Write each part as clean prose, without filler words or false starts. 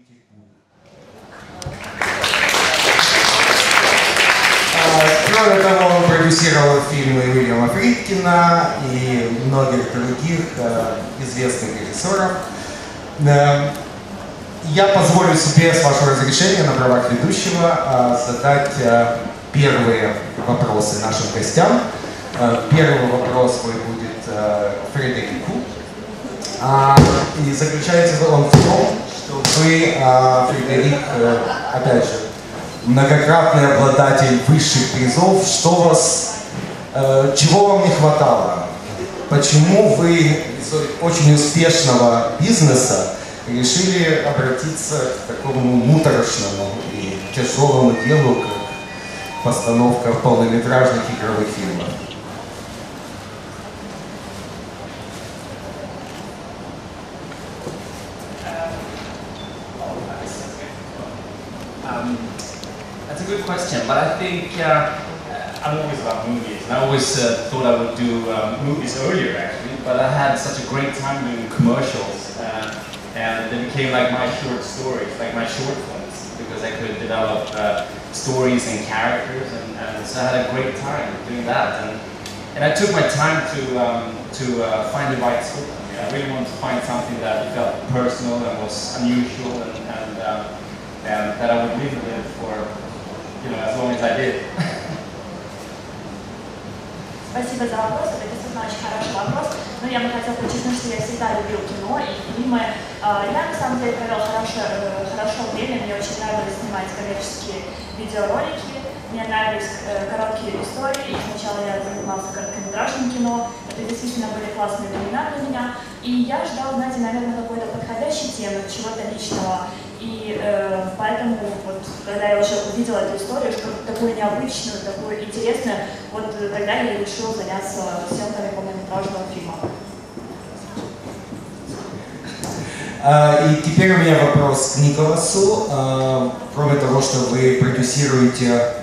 любить их буду. Кроме того, он продюсировал фильмы Уильяма Фридкина и многих других известных режиссеров. Я позволю себе, с вашего разрешения, на правах ведущего, задать первые вопросы нашим гостям. Первый вопрос будет Фредерику. И заключается он в том, что вы, Фредерик, опять же, многократный обладатель высших призов. Что вас, чего вам не хватало? Почему вы из очень успешного бизнеса решили обратиться к такому муторошному и тяжелому делу, как постановка полнометражных игровых фильмов? That's a good question, but I think I'm always about movies, and I always thought I would do movies earlier actually, but I had such a great time doing commercials, and they became like my short stories, like my short films, because I could develop stories and characters, and so I had a great time doing that, and I took my time to find the right script. I really wanted to find something that felt personal and was unusual, and that I would live with for, as long as I did. Спасибо за вопрос, это действительно очень хороший вопрос. Но я бы хотела подчеркнуть, что я всегда любил кино и фильмы. Я на самом деле провел хорошо время, мне очень нравилось снимать коммерческие видеоролики, мне нравились короткие истории, и сначала я занимался короткометражным кино, это действительно были классные времена для меня. И я ждала, знаете, наверное, какой-то подходящей темы, чего-то личного. И поэтому, вот, когда я уже увидела эту историю, что-то такую необычную, такую интересную, вот тогда я решила заняться съемками полнометражного фильма. И теперь у меня вопрос к Николасу. Кроме того, что вы продюсируете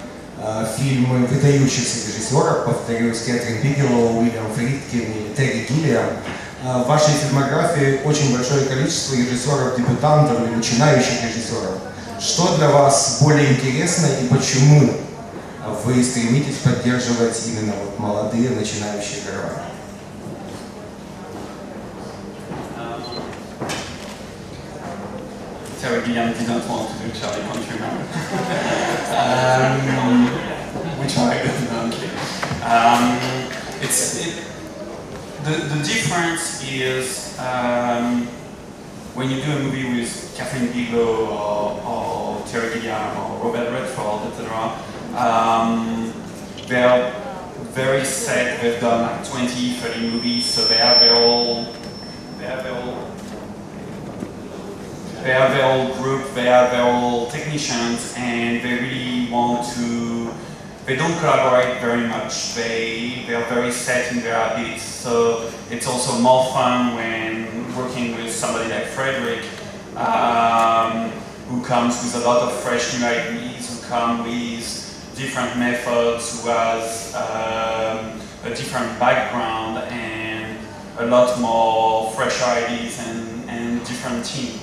фильмы выдающихся режиссеров, повторюсь, Кэтрин Бигелоу, Уильям Фридкин и Терри Гиллиам, в вашей фильмографии очень большое количество режиссеров-дебютантов или начинающих режиссеров. Что для вас более интересно и почему вы стремитесь поддерживать именно вот молодые начинающие герои? Terry Gilliam didn't want to do Charlie Countryman, which I don't. The difference is when you do a movie with Catherine Bigelow or Terry Gilliam or Robert Redford, etc. They're very set. They've done like 20, 30 movies, so they have their own group, they have their own technicians, and they really want to. They don't collaborate very much. They are very set in their habits. So it's also more fun when working with somebody like Frederick, who comes with a lot of fresh new ideas, who come with different methods, who has a different background and a lot more fresh ideas and different team.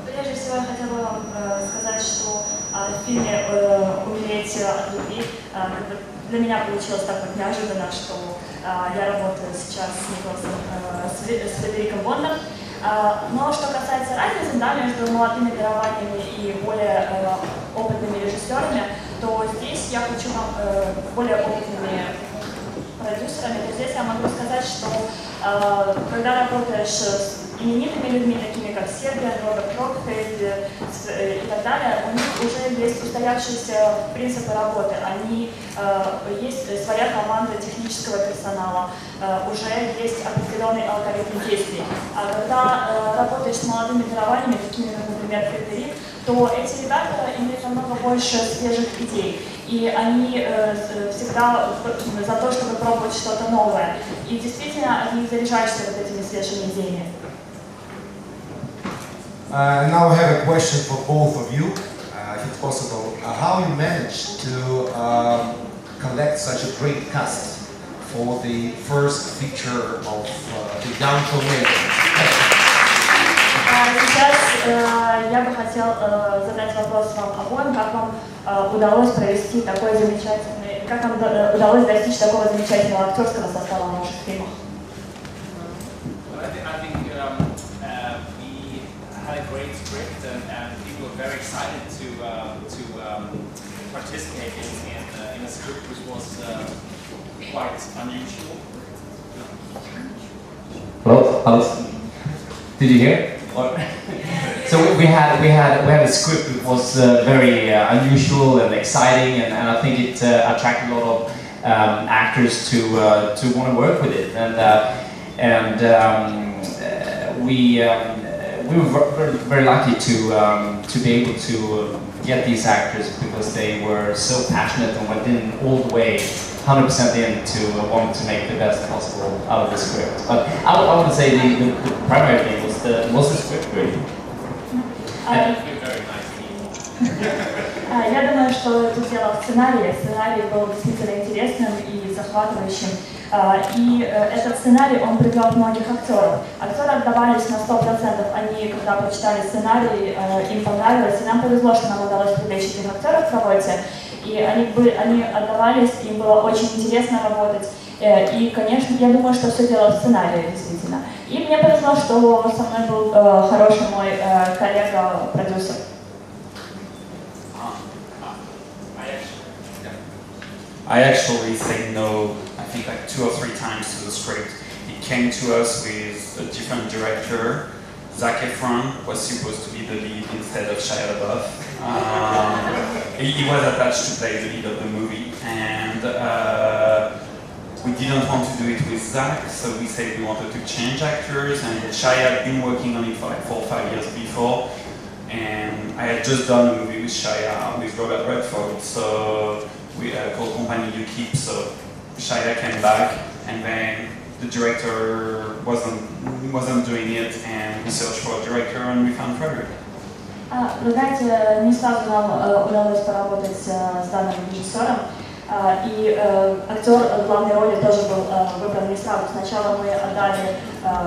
Прежде всего, я хотела вам сказать, что в фильме «Умереть от любви» для меня получилось так вот неожиданно, что я работаю сейчас с Фредериком Бондом. Но что касается разницы, да, между молодыми дарованиями и более опытными режиссерами, то здесь я хочу вам более опытными продюсерами, то здесь я могу сказать, что когда работаешь с именитыми людьми, такими как Сербия, Роберт Рокфельд и так далее, у них уже есть устоявшиеся принципы работы, есть своя команда технического персонала, уже есть определенный алгоритм действий. А когда работаешь с молодыми дарованиями, такими как, например, Фредерик, то эти ребята имеют намного больше свежих идей. И они всегда за то, чтобы пробовать что-то новое. И действительно, они заряжаются вот этими свежими идеями. Now I have a question for both of you, if it's possible. How you managed to collect such a great cast for the first feature of the young filmmakers? Сейчас я бы хотел задать вопрос вам обоим, как вам удалось провести такой замечательный, как вам удалось достичь такого замечательного актерского состава в ваших фильмах? I think we had a great script and people were very excited to participate in a script which was quite unusual. Hello, Alice. Did you hear? So we had a script that was very unusual and exciting, and I think it attracted a lot of actors to want to work with it, and we were very lucky to be able to get these actors because they were so passionate and went in all the way, 100% in to want to make the best possible out of the script. But I would say the primary thing was the script really. Я думаю, что тут дело в сценарии. Сценарий был действительно интересным и захватывающим. И этот сценарий, он привел многих актеров. Актеры отдавались на 100%. Они, когда прочитали сценарий, им понравилось. И нам повезло, что нам удалось привлечь этих актеров в работе. И они отдавались, им было очень интересно работать. И, конечно, я думаю, что все дело в сценарии, действительно. И мне повезло, что со мной был хороший мой коллега, продюсер. I actually said no, I think like 2 or 3 times to the script. It came to us with a different director. Zac Efron was supposed to be the lead instead of Shia LaBeouf. He was attached to play the lead of the movie, and we didn't want to do it with Zac, so we said we wanted to change actors, and Shia had been working on it for like 4 or 5 years before, and I had just done a movie with Shia, with Robert Redford, so we called Company You Keep, so Shia came back, and then the director wasn't doing it, and we searched for a director, and we found Frederick. Вы знаете, не сразу нам удалось поработать с данным режиссером, и актер главной роли тоже был выбран не сразу. Сначала мы отдали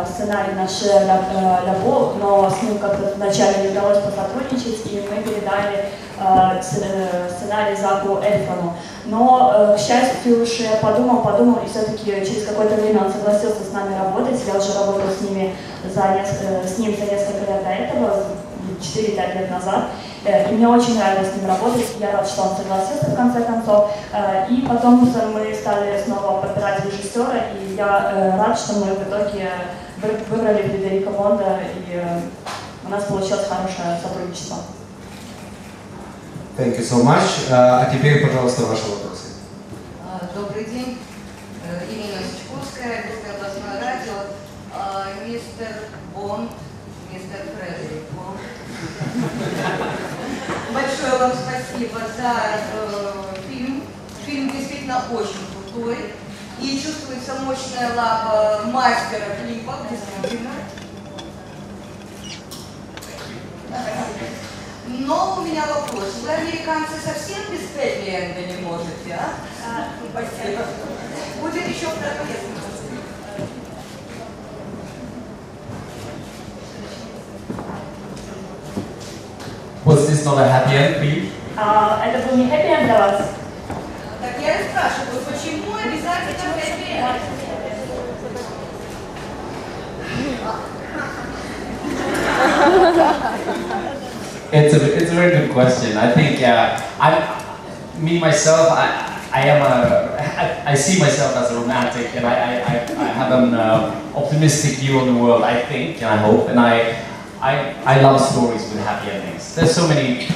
сценарий на Шпилюку, но с ним как-то вначале не удалось посотрудничать, и мы передали сценарий Заку Эфрону. Но, к счастью, Ше подумал, и все-таки через какое-то время он согласился с нами работать. Я уже работала с ним за несколько лет до этого, 4-5 лет назад. И мне очень нравилось с ним работать. Я рад, что он согласился в конце концов. И потом мы стали снова подбирать режиссера, и я рад, что мы в итоге выбрали Фредерика Бонда, и у нас получилось хорошее сотрудничество. Thank you so much. А теперь, пожалуйста, ваши вопросы. Добрый день. Ирина Сичковская, Русское областное радио. Мистер Бонд, мистер Фредерик Бонд. Большое вам спасибо за фильм. Фильм действительно очень крутой. И чувствуется мощная лапа мастера клипа, действительно. Но у меня вопрос. Вы, американцы, совсем без хэппи-энда не можете, а? Спасибо. Будет еще второй. Was this not a happy end for you? Это был не хэппи-энд для вас? Так я и спрашиваю, почему обязательно хэппи-энд? It's a very good question. I think I see myself as a romantic, and I have an optimistic view on the world. I think and I hope, and I love stories with happy endings. There's so many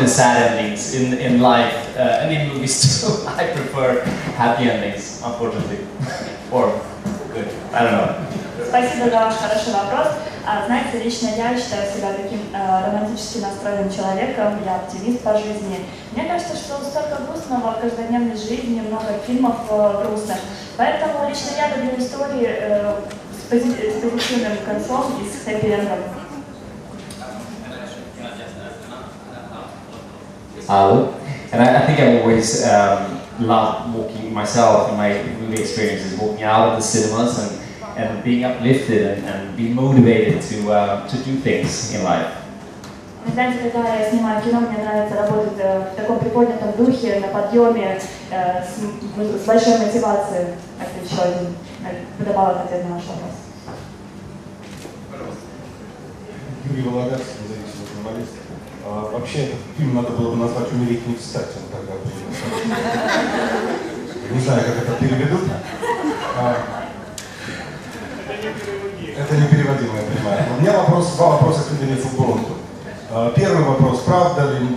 sad endings in life and in movies too. I prefer happy endings, unfortunately, or good. I don't know. Спасибо за ваш хороший вопрос. Знаете, лично я считаю себя таким романтически настроенным человеком, я оптимист по жизни. Мне кажется, что столько грустного в каждодневной жизни, много фильмов грустных. Поэтому лично я люблю истории с позитивным концом и с хэппи-эндом. And I think I've always loved walking myself in my movie experiences, walking out of the cinemas and and being uplifted and being motivated to do things in life. Вы знаете, когда я снимаю кино, мне нравится работать в таком приподнятом духе, на подъеме, с большой мотивацией. Это еще один добавок ответ на ваш вопрос. Юрий Володарский, независимый журналист. Вообще, этот фильм надо было бы назвать «Умереть не кстати», он тогда был. Не знаю, как это переведут. Это непереводимо, я понимаю. У меня два вопроса к Фредерику Бонду. Первый вопрос. Правда ли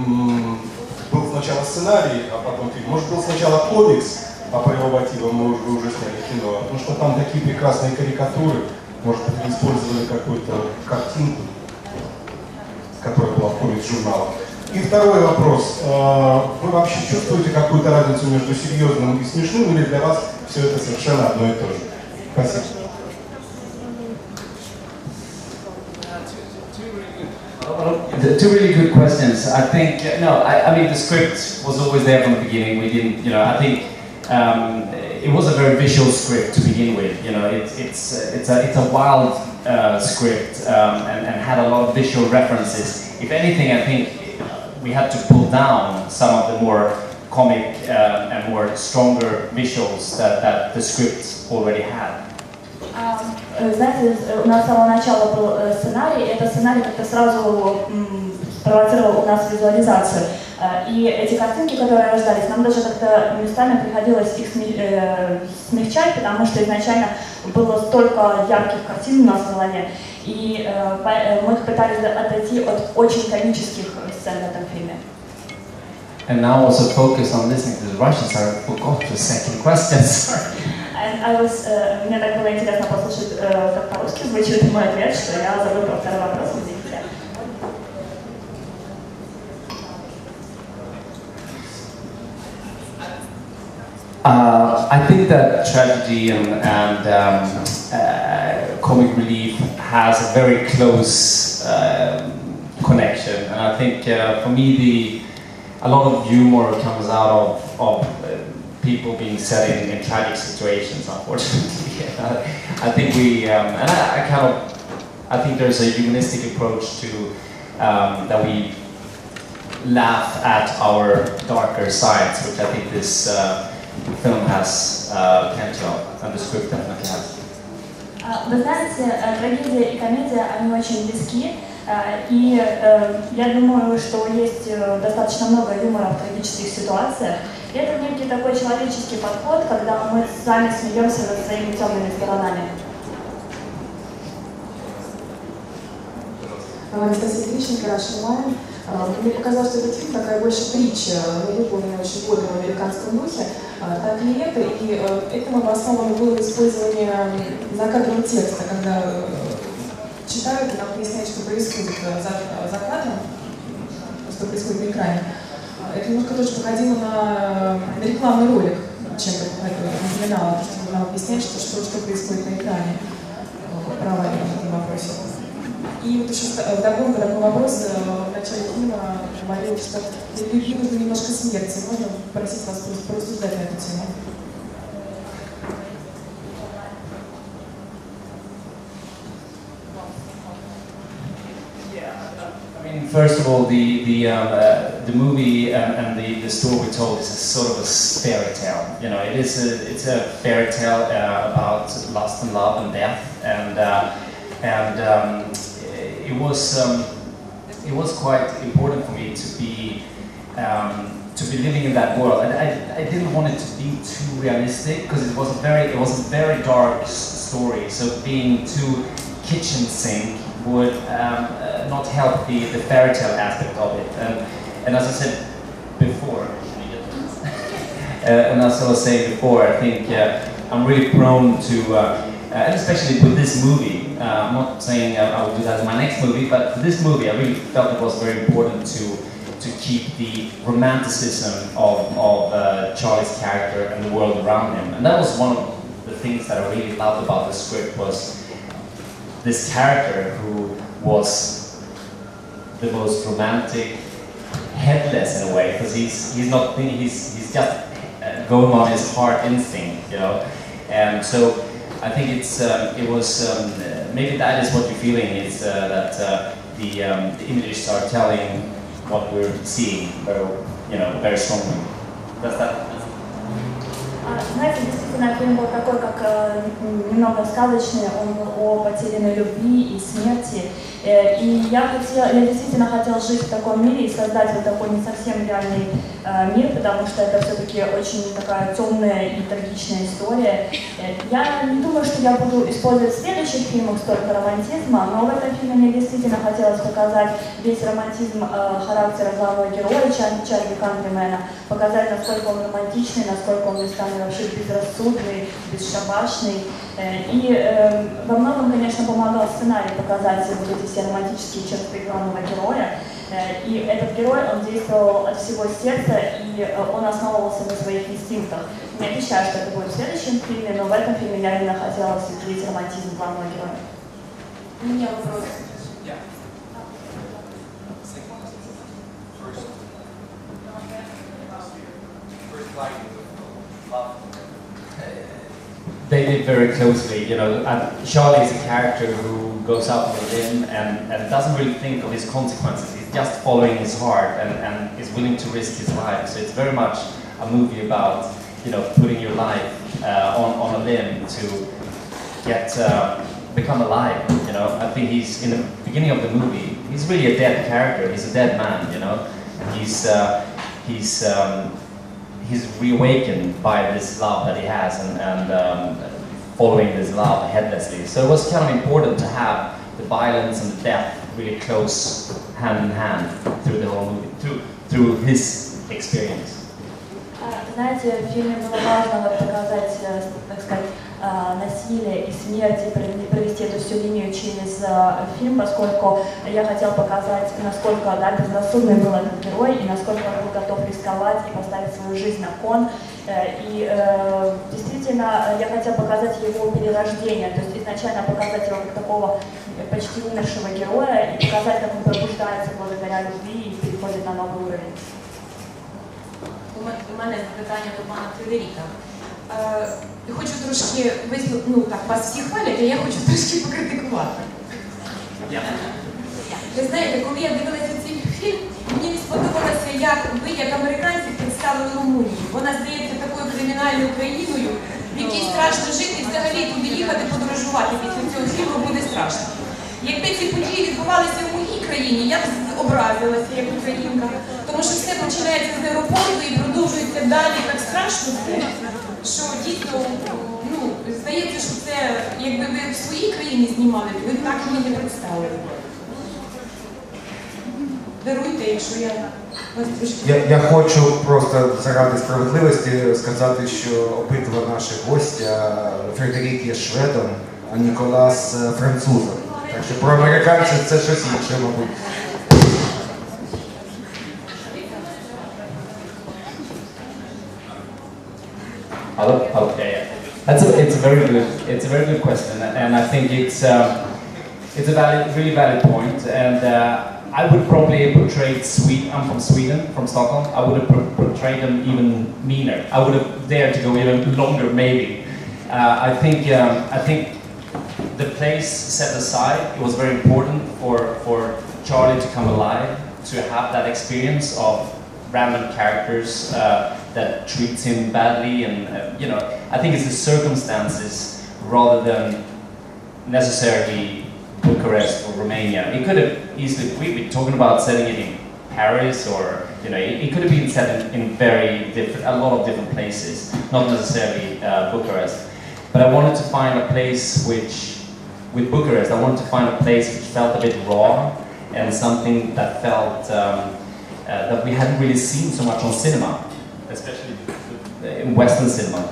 был сначала сценарий, а потом фильм? Может, был сначала комикс, а по его мотивам мы уже сняли кино? Потому что там такие прекрасные карикатуры. Может быть, вы использовали какую-то картинку, которая была в комикс-журналах. И второй вопрос. Вы вообще чувствуете какую-то разницу между серьезным и смешным, или для вас все это совершенно одно и то же? Спасибо. Two really good questions. I think I mean the script was always there from the beginning. We didn't, I think it was a very visual script to begin with. It's a wild script and had a lot of visual references. If anything, I think we had to pull down some of the more comic and more stronger visuals that the script already had. Знаете, у нас с самого начала был сценарий, и этот сценарий как-то сразу провоцировал у нас визуализацию. И эти картинки, которые рождались, нам даже как-то местами приходилось их смягчать, потому что изначально было столько ярких картин у нас в голове, и мы пытались отойти от очень комических сцен в этом фильме. And now also focus on listening to the Russians. I forgot the second question. Мне так было интересно послушать, как по-русски звучит мой ответ, что я забыла про второй вопрос. Извините. I think that tragedy and comic relief has a very close connection, and I think for me a lot of humor comes out of people being set in tragic situations, unfortunately. I think I think there's a humanistic approach to that we laugh at our darker sides, which I think this film has plenty of, and the script definitely has. Вы знаете, трагедия и комедия, они очень близки, и я думаю, что есть достаточно много юмора в трагических ситуациях. И это некий такой человеческий подход, когда мы сами смеемся над своими темными сторонами. Анастасия Грищенко, Russian Line. Мне показалось, что этот фильм такая больше притча, выполненная очень бодром в американском духе, так и это, и этому обосновано было использование закадрового текста, когда читают и нам поясняют, что происходит за кадром, что происходит на экране. Это немножко тоже походило на рекламный ролик, чем-то напоминало, что нам объясняют, что происходит на экране, проваливая в этом вопросе. И вот еще вдогонку такой вопрос в начале фильма говорил, что любви нужно немножко смерти. Можно попросить вас порассуждать на эту тему? First of all, the movie and the story we told is sort of a fairy tale. It's a fairy tale about lust and love and death, and it was quite important for me to be living in that world. And I didn't want it to be too realistic because it was a very dark story. So being too kitchen sink would not help the fairy tale aspect of it. And as I said before, I think I'm really prone to, and especially with this movie. I'm not saying I will do that in my next movie, but for this movie, I really felt it was very important to keep the romanticism of Charlie's character and the world around him. And that was one of the things that I really loved about the script, was this character who was the most romantic, headless in a way, because he's just going on his heart instinct, And so I think it was maybe that is what you're feeling is that the images are telling what we're seeing very strongly. Does that? Знаете, действительно, фильм был такой, как немного сказочный, он о потерянной любви и смерти. И я действительно хотела жить в таком мире и создать вот такой не совсем реальный мир, потому что это все-таки очень такая темная и трагичная история. Я не думаю, что я буду использовать в следующих фильмах столько романтизма, но в этом фильме мне действительно хотелось показать весь романтизм характера главного героя Чарли Кантримена, показать, насколько он романтичный, насколько он местами вообще безрассудный, бесшабашный. И во многом, конечно, помогал сценарий показать вот эти все романтические черты главного героя. И этот герой, он действовал от всего сердца, и он основывался на своих инстинктах. Не обещаю, что это будет в следующем фильме, но в этом фильме я именно хотела осветлить романтизм главного героя. У меня вопрос. They live very closely, Charlie is a character who goes out on a limb and doesn't really think of his consequences. He's just following his heart and is willing to risk his life. So it's very much a movie about, putting your life on a limb to become alive. I think he's in the beginning of the movie. He's really a dead character. He's a dead man. He's reawakened by this love that he has and following this love headlessly. So it was kind of important to have the violence and the death really close hand in hand through the whole movie, through his experience. Знаете, в фильме было важно показать, так сказать, насилие и смерть, и провести эту всю линию через фильм, поскольку я хотела показать, насколько безрассудный был этот герой, и насколько он был готов рисковать и поставить свою жизнь на кон. И действительно, я хотела показать его перерождение, то есть изначально показать его как такого почти умершего героя, и показать, как он пробуждается благодаря любви и переходит на новый уровень. У мене запитання до пана Фредеріка. Я хочу трошки вас всі хвалять, а я хочу трошки покритикувати. Ви знаєте, коли я дивилася цей фільм, мені не сподобалося, як ви, як американці, представили Румунію. Вона здається такою кримінальною країною, в якій страшно жити і взагалі туди їхати подорожувати після цього фільму буде страшно. Якби ці події відбувалися в моїй країні, я б образилася як українка, тому що все починається з аеропорту і продовжується далі так страшно все, що дійсно, здається, що це, якби ви в своїй країні знімали, ви так мені не представили. Даруйте, якщо я вас трошки... Я хочу просто заради справедливості сказати, що обидва наші гостя, Фредерик є шведом, а Николас французом. Так що про американців це щось інше, мабуть. Okay, it's a very good question, and I think it's a really valid point. And I would probably portray Sweden. I'm from Sweden, from Stockholm. I would have portrayed them even meaner. I would have dared to go even longer, maybe. I think the place set aside, it was very important for Charlie to come alive, to have that experience of random characters that treats him badly, and I think it's the circumstances rather than necessarily Bucharest or Romania. It could have easily, we've been talking about setting it in Paris, or it could have been set in a lot of different places, not necessarily Bucharest. But I wanted to find a place with Bucharest, I wanted to find a place which felt a bit raw, and something that felt that we hadn't really seen so much on cinema, especially in Western cinema.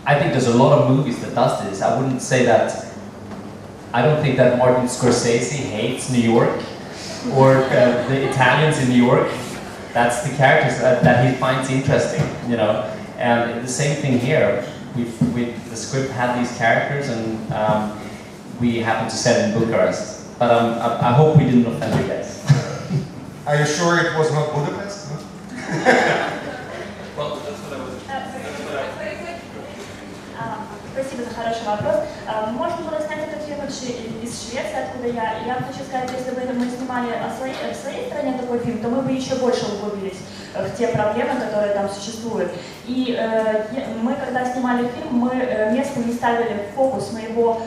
I think there's a lot of movies that does this. I wouldn't say that. I don't think that Martin Scorsese hates New York, or the Italians in New York. That's the characters that he finds interesting, And the same thing here. The script had these characters, and we happened to set in Bucharest. But I hope we didn't offend you guys. Are you sure it was not Budapest? No? Well, that's what I was. Спасибо за хороший вопрос. Можно было снять этот фильм из Швеции, откуда я. И я хочу сказать, если бы мы снимали в своей стране такой фильм, то мы бы еще больше углубились в те проблемы, которые там существуют. И мы, когда снимали фильм, мы место не ставили в фокус, мы его,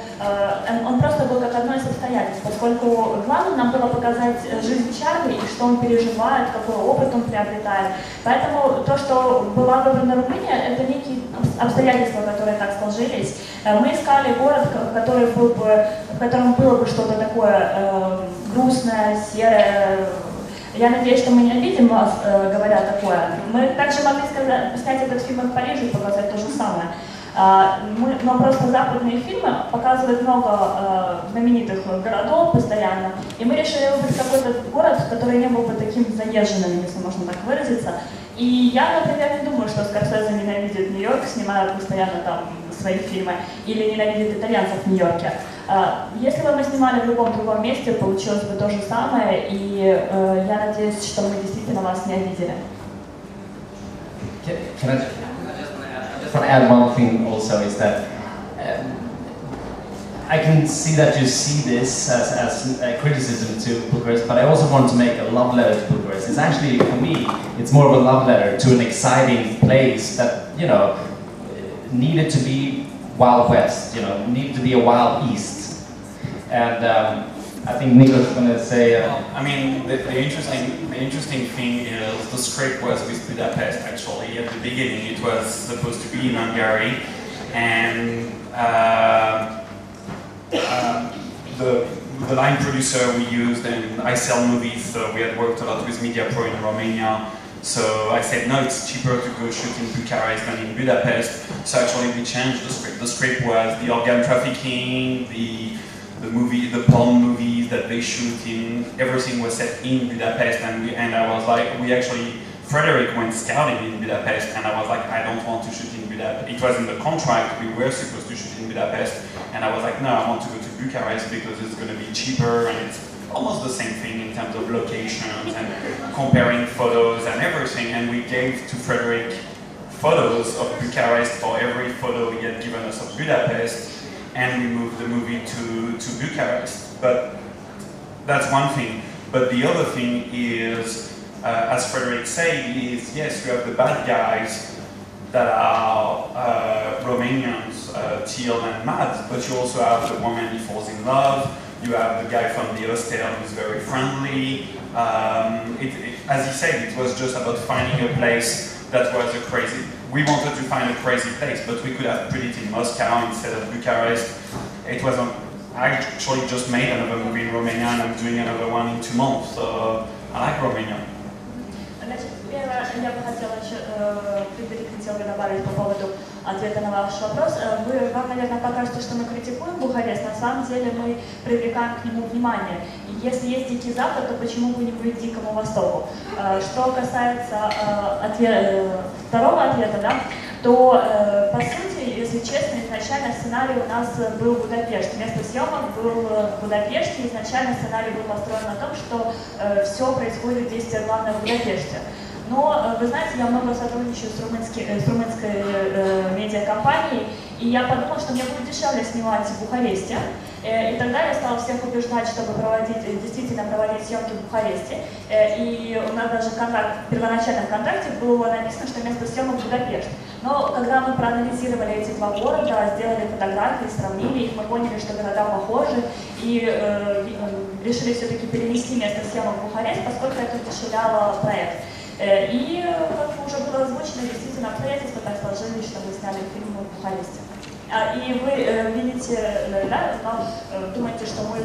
он просто был как одно из обстоятельств, поскольку главное нам было показать жизнь Чарли и что он переживает, какой опыт он приобретает. Поэтому то, что была выбрана Румыния, это некие обстоятельства, которые так сложились. Мы искали город, в котором было бы что-то такое грустное, серое. Я надеюсь, что мы не обидим вас, говоря такое. Мы также могли снять этот фильм в Париже и показать то же самое. Но просто западные фильмы показывают много знаменитых городов постоянно, и мы решили выбрать какой-то город, который не был бы таким заезженным, если можно так выразиться. И я, например, не думаю, что Скорсезе ненавидит Нью-Йорк, снимая постоянно там свои фильмы, или ненавидит итальянцев в Нью-Йорке. Если бы мы снимали в любом другом месте, получилось бы то же самое, и я надеюсь, что мы действительно вас не обидели. I just want to add one thing also, is that I can see that you see this as a criticism to Bucharest, but I also want to make a love letter to Bucharest. It's actually, for me, it's more of a love letter to an exciting place that, you know, needed to be Wild West, you know, needed to be a Wild East. And I think Nicolas is going to say... I mean, the interesting thing is the script was with Budapest, actually. At the beginning it was supposed to be in Hungary, and the line producer we used, and I sell movies, so we had worked a lot with MediaPro in Romania. So I said, no, it's cheaper to go shoot in Bucharest than in Budapest. So actually we changed the script. The script was the organ trafficking, the porn movies that they shoot in, everything was set in Budapest, and I was like, Frederic went scouting in Budapest, and I was like, I don't want to shoot in Budapest. It was in the contract, we were supposed to shoot in Budapest, and I was like, no, I want to go to Bucharest because it's going to be cheaper, and it's almost the same thing in terms of locations and comparing photos and everything, and we gave to Frederic photos of Bucharest for every photo he had given us of Budapest, and we moved the movie to Bucharest. But that's one thing. But the other thing is, as Frederic said, is yes, you have the bad guys that are Romanians, Teal and Mads, but you also have the woman who falls in love, you have the guy from the hostel who's very friendly. As he said, it was just about finding a place that was a crazy... We wanted to find a crazy place, but we could have put it in Moscow instead of Bucharest. It wasn't... I actually just made another movie in Romania, and I'm doing another one in 2 months, so I like Romania. Значит, первое, я бы хотела еще, Фредерик хотел бы добавить по поводу ответа на ваш вопрос. Вам, наверное, покажется, что мы критикуем Бухарест, на самом деле мы привлекаем к нему внимание. И если есть Дикий Запад, то почему бы не быть Дикому Востоку? Что касается второго ответа, да, то, по сути, если честно, изначально сценарий у нас был Будапешт. Место съемок был в Будапеште, изначально сценарий был построен на том, что все происходит действие главное в Будапеште. Но, вы знаете, я много сотрудничаю с румынской медиакомпанией, и я подумала, что мне будет дешевле снимать в Бухаресте. И тогда я стала всех убеждать, чтобы действительно проводить съемки в Бухаресте. И у нас даже в первоначальном контракте было написано, что место съемок Будапешт. Но когда мы проанализировали эти два города, сделали фотографии, сравнили их, мы поняли, что города похожи, и решили все-таки перенести место съемок в Бухарест, поскольку это удешевляло проект. И, как уже было озвучено, действительно обстоятельства так сложились, что мы сняли фильм в Бухаресте. И вы видите, да, думаете, что мы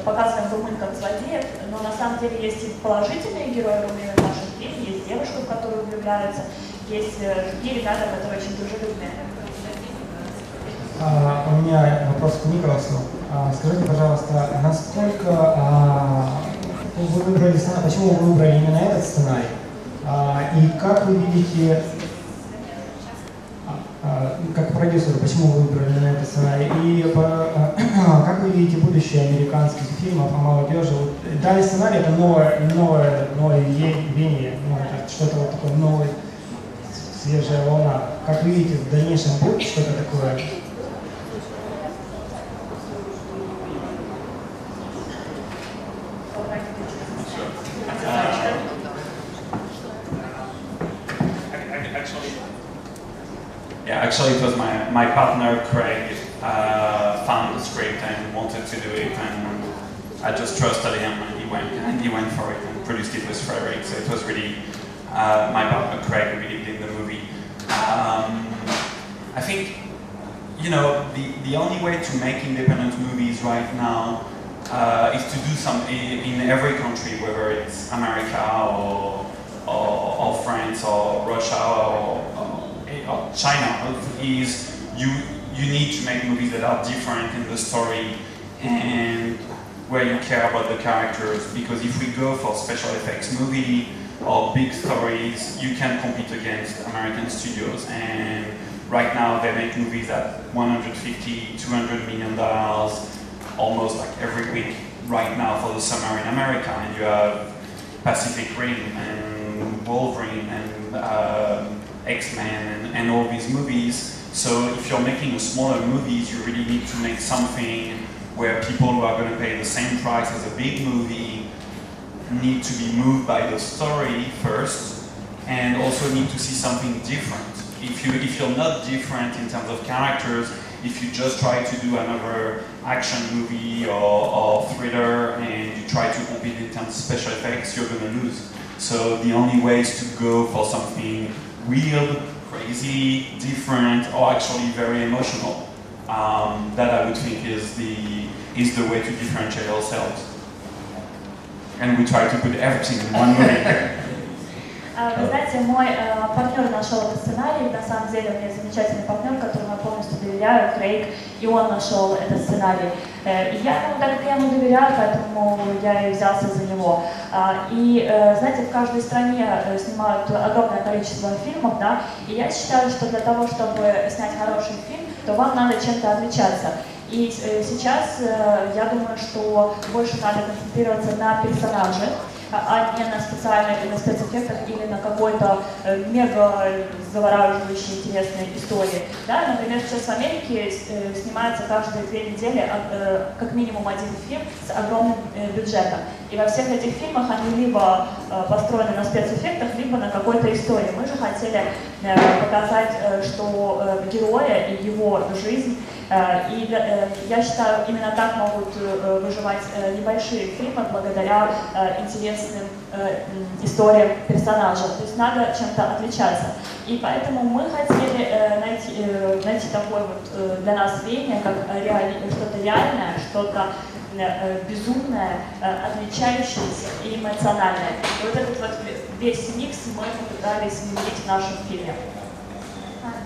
показываем румын как злодеев, но на самом деле есть и положительные герои румын в нашем фильме, есть девушка, в которую влюбляются, есть такие ребята, которые очень дружелюбные. У меня вопрос к Николасу. Скажите, пожалуйста, насколько вы выбрали сценарий, почему вы выбрали именно этот сценарий? И как вы видите, как продюсер, почему вы выбрали этот сценарий? И как вы видите будущее американских фильмов о молодежи? Вот данный сценарий это новое веяние, что-то вот такое новое, свежая волна. Как вы видите, в дальнейшем будет что-то такое? Actually, it was my partner Craig found the script and wanted to do it, and I just trusted him, and he went for it and produced it with Frederick. So it was really my partner Craig who really did the movie. I think, you know, the only way to make independent movies right now is to do some in every country, whether it's America or France or Russia or China, is you need to make movies that are different in the story and where you care about the characters, because if we go for special effects movie or big stories, you can compete against American studios, and right now they make movies at $150, $200 million almost like every week right now for the summer in America, and you have Pacific Rim and Wolverine and X-Men and all these movies. So if you're making a smaller movies, you really need to make something where people who are going to pay the same price as a big movie need to be moved by the story first, and also need to see something different. If you're not different in terms of characters, if you just try to do another action movie or thriller and you try to compete in terms of special effects, you're going to lose. So the only way is to go for something weird, crazy, different, or actually very emotional. That I would think is the way to differentiate ourselves. And we try to put everything in one movie. Вы знаете, мой партнер нашел этот сценарий, на самом деле у меня замечательный партнер, которому я полностью доверяю, Крейг, и он нашел этот сценарий. И я ему доверяю, поэтому я и взялся за него. И знаете, в каждой стране снимают огромное количество фильмов, да, и я считаю, что для того, чтобы снять хороший фильм, то вам надо чем-то отличаться. И сейчас я думаю, что больше надо концентрироваться на персонаже, а не на спецэффектах или на какой-то мега завораживающей интересной истории. Да? Например, сейчас в Америке снимается каждые 2 недели как минимум один фильм с огромным бюджетом. И во всех этих фильмах они либо построены на спецэффектах, либо на какой-то истории. Мы же хотели показать, что героя и его жизнь, и я считаю, именно так могут выживать небольшие фильмы благодаря интересным историям персонажа. То есть надо чем-то отличаться. И поэтому мы хотели найти такое вот для нас веяние, как что-то реальное, что-то безумное, отличающееся и эмоциональное. И вот этот вот весь микс мы попытались внедрить в нашем фильме.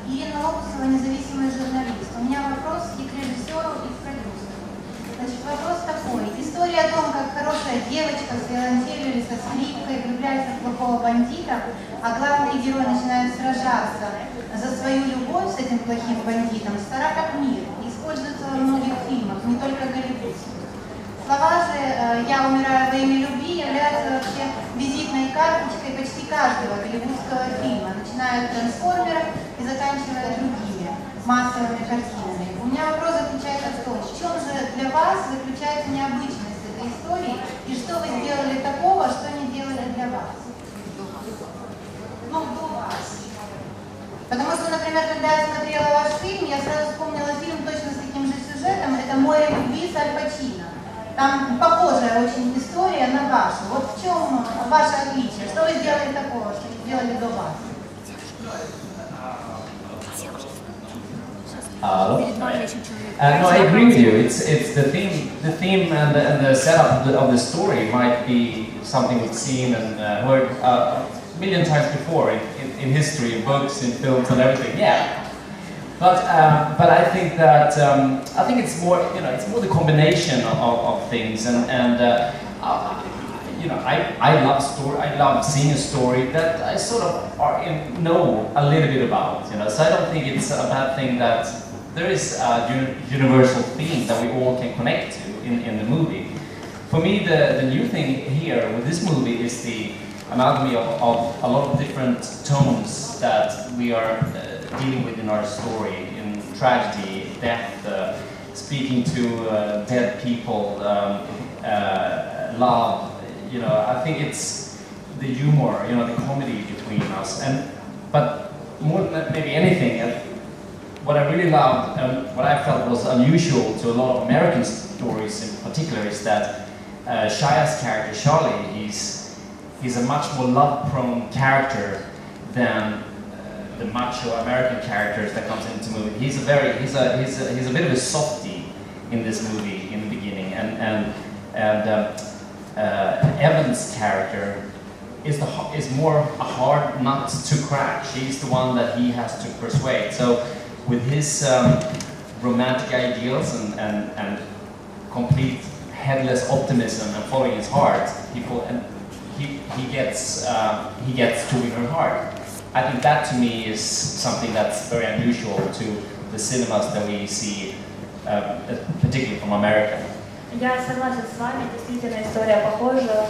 Ирина Лопусова, независимый журналист. У меня вопрос и к режиссеру, и к продюсеру. Значит, вопрос такой. История о том, как хорошая девочка с виолончелью или со скрипкой влюбляется в плохого бандита, а главный герой начинает сражаться за свою любовь с этим плохим бандитом, стара как мир, и используется во многих фильмах, не только голливудских. Слова же «Я умираю во имя любви» являются вообще визитной карточкой почти каждого голливудского фильма, начиная от «Трансформеров» и заканчивая другими массовыми картинами. У меня вопрос заключается в том, в чем же для вас заключается необычность этой истории и что вы сделали такого, что не делали для вас? Ну, до вас. Потому что, например, когда я смотрела ваш фильм, я сразу вспомнила фильм точно с таким же сюжетом, это «Море любви» с Аль Пачино. Там похожая очень история на вашу. Вот в чем ваше отличие? Что вы сделали такого, что не сделали до вас? No, I agree with you. It's the theme and the setup of the story might be something we've seen and heard a million times before in history, in books, in films, and everything. Yeah. But I think that it's more, you know, it's more the combination of things, and you know, I love story. I love seeing a story that I sort of know a little bit about, you know. So I don't think it's a bad thing that there is a universal theme that we all can connect to in the movie. for me, the new thing here with this movie is the amalgamy of a lot of different tones that we are dealing with in our story, in tragedy, death, speaking to dead people, love. You know, I think it's the humor, you know, the comedy between us. But more than maybe anything, what I really loved and what I felt was unusual to a lot of American stories in particular is that Shia's character, Charlie, he's a much more love-prone character than the macho American characters that comes into the movie. He's a bit of a softie in this movie in the beginning, and Evan's character is more a hard nut to crack. She's the one that he has to persuade. So with his romantic ideals and complete headless optimism and following his heart, he gets to win her heart. I think that to me is something that's very unusual to the cinemas that we see, particularly from America. Я согласен с вами, действительно история похожа.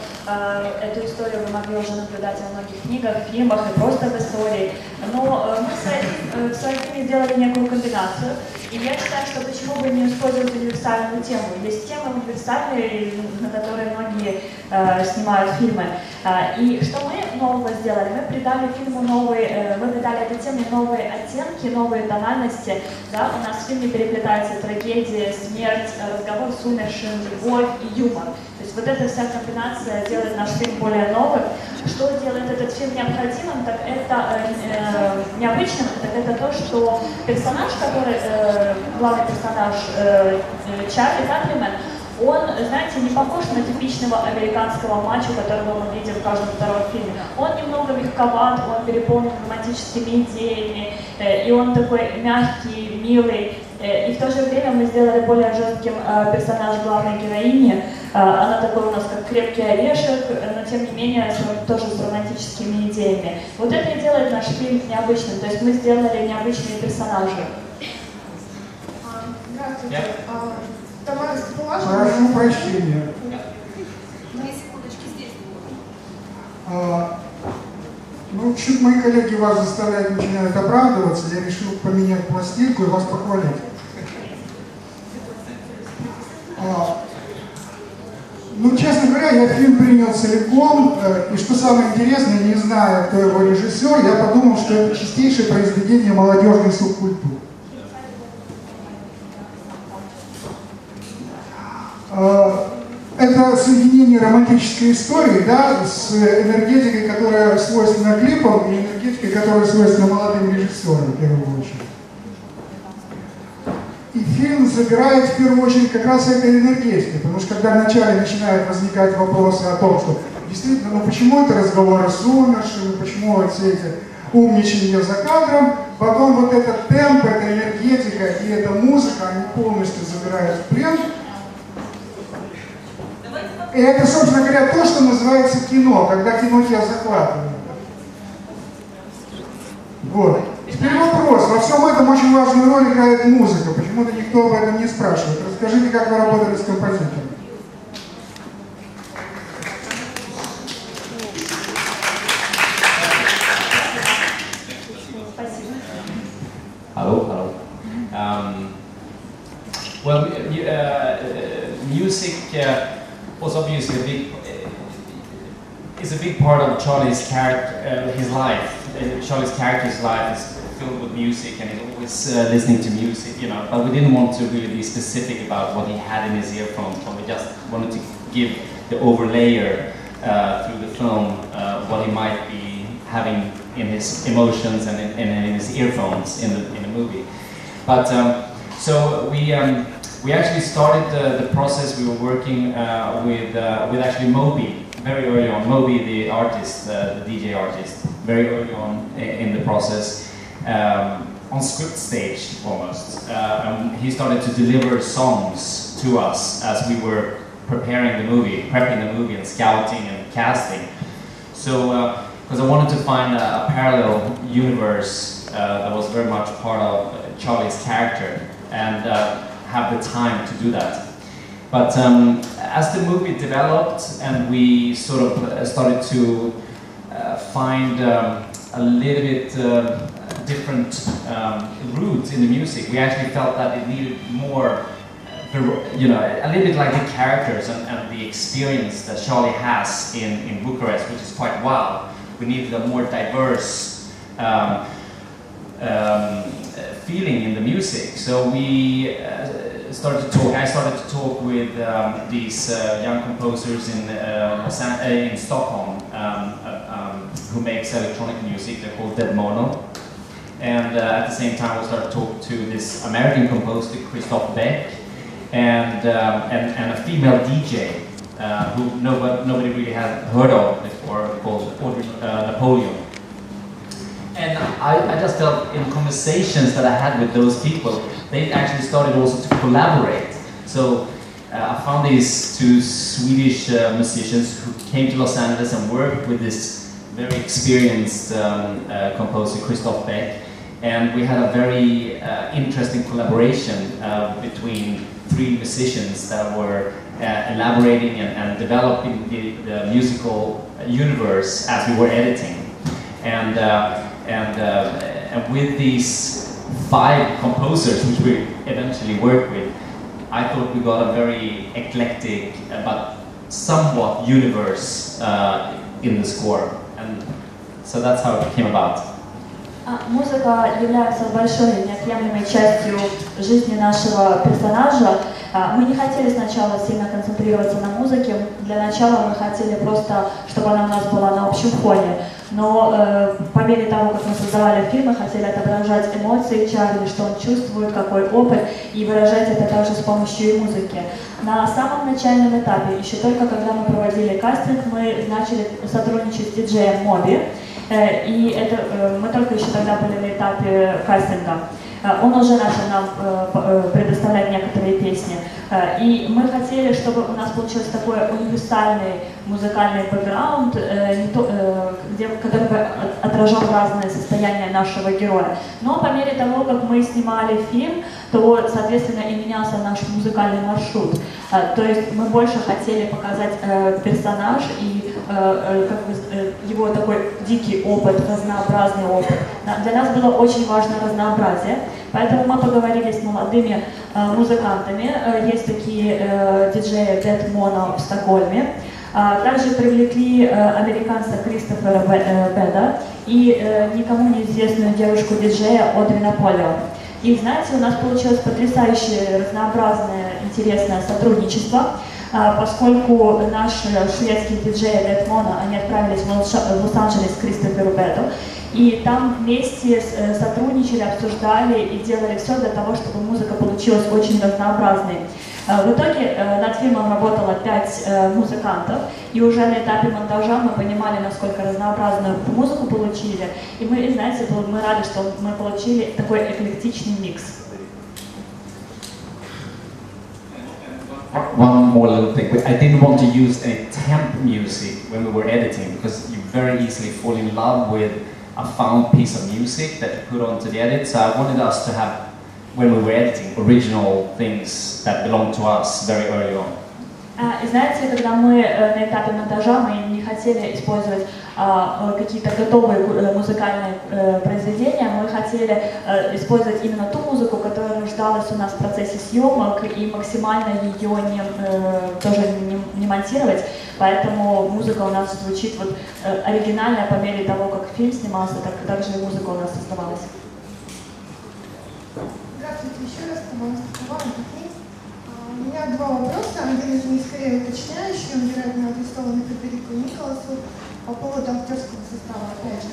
Эту историю вы могли уже наблюдать во многих книгах, фильмах и просто в истории. Но мы с Аликом сделали некую комбинацию. И я считаю, что почему бы не использовать универсальную тему. Есть темы универсальные, на которые многие снимают фильмы. И что мы нового сделали? Мы придали фильму новые, мы придали этой теме новые оттенки, новые тональности. Да? У нас в фильме переплетается трагедия, смерть, разговор с умершим, любовь и юмор. То есть вот эта вся комбинация делает наш фильм более новым. Что делает этот фильм необходимым, так это необычным, так это то, что персонаж, который, главный персонаж Чарли Каплимен, он, знаете, не похож на типичного американского мачо, которого мы видим в каждом втором фильме. Он немного мягковат, он переполнен романтическими идеями, и он такой мягкий, милый. И в то же время мы сделали более жестким персонаж главной героини. Она такой у нас как крепкий орешек, но тем не менее тоже с романтическими идеями. Вот это и делает наш фильм необычным. То есть мы сделали необычные персонажи. Здравствуйте. Тамара Степулашина. Прошу прощения. Две секундочки здесь. Ну, чуть мои коллеги вас заставляют, начинают оправдываться, я решил поменять пластинку и вас похвалить. Ну, честно говоря, я фильм принял целиком, и что самое интересное, не зная, кто его режиссер, я подумал, что это чистейшее произведение молодежной субкультуры. Это соединение романтической истории, да, с энергетикой, которая свойственна клипам, и энергетикой, которая свойственна молодым режиссерам, в первую очередь. И фильм забирает в первую очередь как раз этой энергетикой, потому что когда вначале начинают возникать вопросы о том, что действительно, ну почему это разговоры с умершими, почему вот все эти умничания за кадром, потом вот этот темп, эта энергетика и эта музыка, они полностью забирают в плен. И это, собственно говоря, то, что называется кино, когда кино тебя захватывает. Вот. Теперь вопрос. Во всем этом очень важную роль играет музыка. Почему-то никто об этом не спрашивает. Расскажите, как вы работали с композитором. Hello. Well, music was obviously is a big part of Charlie's character, his life. Charlie's character's life is filled with music, and he's always listening to music, you know. But we didn't want to really be specific about what he had in his earphones. But we just wanted to give the overlayer through the film what he might be having in his emotions and in his earphones in the movie. But so we actually started the process. We were working with actually Moby very early on. Moby, the artist, the DJ artist, very early on in the process, on script stage almost. He started to deliver songs to us as we were preparing the movie, prepping the movie, and scouting and casting. So, because I wanted to find a parallel universe that was very much part of Charlie's character, and have the time to do that. But as the movie developed and we sort of started to find a little bit different route in the music, we actually felt that it needed more, you know, a little bit like the characters and the experience that Charlie has in Bucharest, which is quite wild. We needed a more diverse feeling in the music. So we started to talk. I started to talk with these young composers in Stockholm who makes electronic music. They're called Dead Mono. And at the same time, we started to talk to this American composer, Christoph Beck, and a female DJ who nobody really had heard of before, called Napoleon. And I just felt in conversations that I had with those people, they actually started also to collaborate. So I found these two Swedish musicians who came to Los Angeles and worked with this very experienced composer, Christoph Beck. And we had a very interesting collaboration between three musicians that were elaborating and developing the musical universe as we were editing. And with these 5 composers, which we eventually worked with, I thought we got a very eclectic but somewhat universe in the score. And so that's how it came about. Музыка является большой неотъемлемой частью жизни нашего персонажа. Мы не хотели сначала сильно концентрироваться на музыке. Для начала мы хотели просто, чтобы она у нас была на общем фоне. Но по мере того, как мы создавали фильм, мы хотели отображать эмоции Чарли, что он чувствует, какой опыт, и выражать это также с помощью и музыки. На самом начальном этапе, еще только когда мы проводили кастинг, мы начали сотрудничать с диджеем Моби. И это, мы только еще тогда были на этапе кастинга. Он уже начал нам предоставлять некоторые песни. И мы хотели, чтобы у нас получился такой универсальный музыкальный бэкграунд, который бы отражал разные состояния нашего героя. Но по мере того, как мы снимали фильм, то, соответственно, и менялся наш музыкальный маршрут. То есть мы больше хотели показать персонаж и его такой дикий опыт, разнообразный опыт. Для нас было очень важно разнообразие, поэтому мы поговорили с молодыми музыкантами. Есть такие диджеи Dead Mono в Стокгольме. Также привлекли американца Кристофера Беда и никому неизвестную девушку-диджея Одри Наполеон. И знаете, у нас получилось потрясающее, разнообразное, интересное сотрудничество, поскольку наши шведские диджеи Dead Mono, они отправились в Лос-Анджелес к Кристоферу Беду, и там вместе сотрудничали, обсуждали и делали все для того, чтобы музыка получилась очень разнообразной. В итоге над фильмом работало 5 музыкантов, и уже на этапе монтажа мы понимали, насколько разнообразную музыку получили, и мы, знаете, мы рады, что мы получили такой эклектичный микс. One more little thing, I didn't want to use any temp music when we were editing, because you very easily fall in love with a found piece of music that you put onto the edit, so I wanted us to have, when we were editing, original things that belong to us very early on. И знаете, когда мы на этапе монтажа, мы не хотели использовать какие-то готовые музыкальные произведения, мы хотели использовать именно ту музыку, которая рождалась у нас в процессе съемок, и максимально ее тоже не монтировать, поэтому музыка у нас звучит вот оригинальная по мере того, как фильм снимался, так же и музыка у нас создавалась. Здравствуйте еще раз, у меня 2 вопроса, один из них скорее уточняющий, он, вероятно, адресован Фредерику и Николасу по поводу актерского состава, опять же.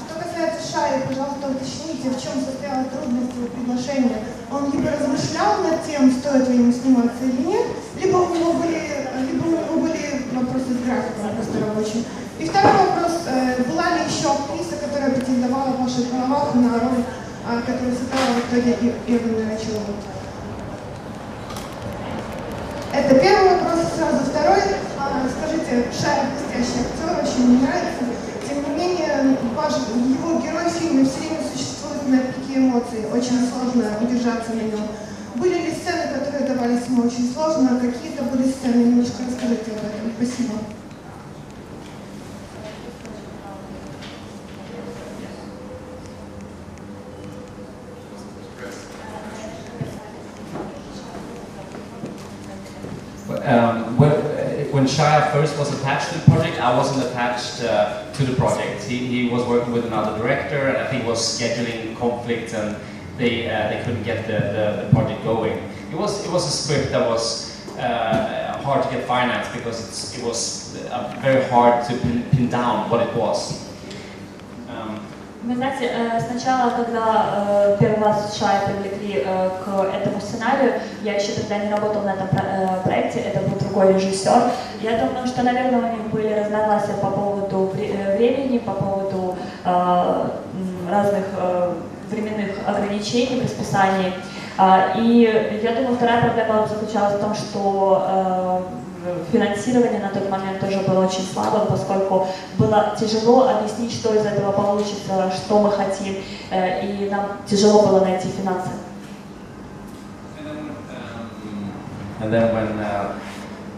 Что касается Шаи, пожалуйста, уточните, в чем состояла трудность его приглашения. Он либо размышлял над тем, стоит ли ему сниматься или нет, либо у него были вопросы с графиком просто рабочим. И второй вопрос, была ли еще актриса, которая претендовала в ваших головах на роль, которую сыграла в итоге Ирвина Рачилова? Это первый вопрос, сразу второй. Скажите, Шая блестящий актер, очень мне нравится. Тем не менее, его герой в фильме все время существует на пике эмоций, очень сложно удержаться на нем. Были ли сцены, которые давались допустим, очень сложно. Какие-то были сцены, немножко расскажите об этом. Спасибо. When Shia first was attached to the project, I wasn't attached to the project. He was working with another director, and I think was scheduling conflicts, and they couldn't get the project going. It was a script that was hard to get financed because it was very hard to pin down what it was. Вы знаете, сначала, когда первый раз Шая привлекли к этому сценарию, я еще тогда не работала на этом проекте, это был другой режиссер. Я думаю, что, наверное, у них были разногласия по поводу времени, по поводу разных временных ограничений, расписаний. И я думаю, вторая проблема заключалась в том, что финансирование на тот момент тоже было очень слабым, поскольку было тяжело объяснить, что из этого получится, что мы хотим, и нам тяжело было найти финансы. And then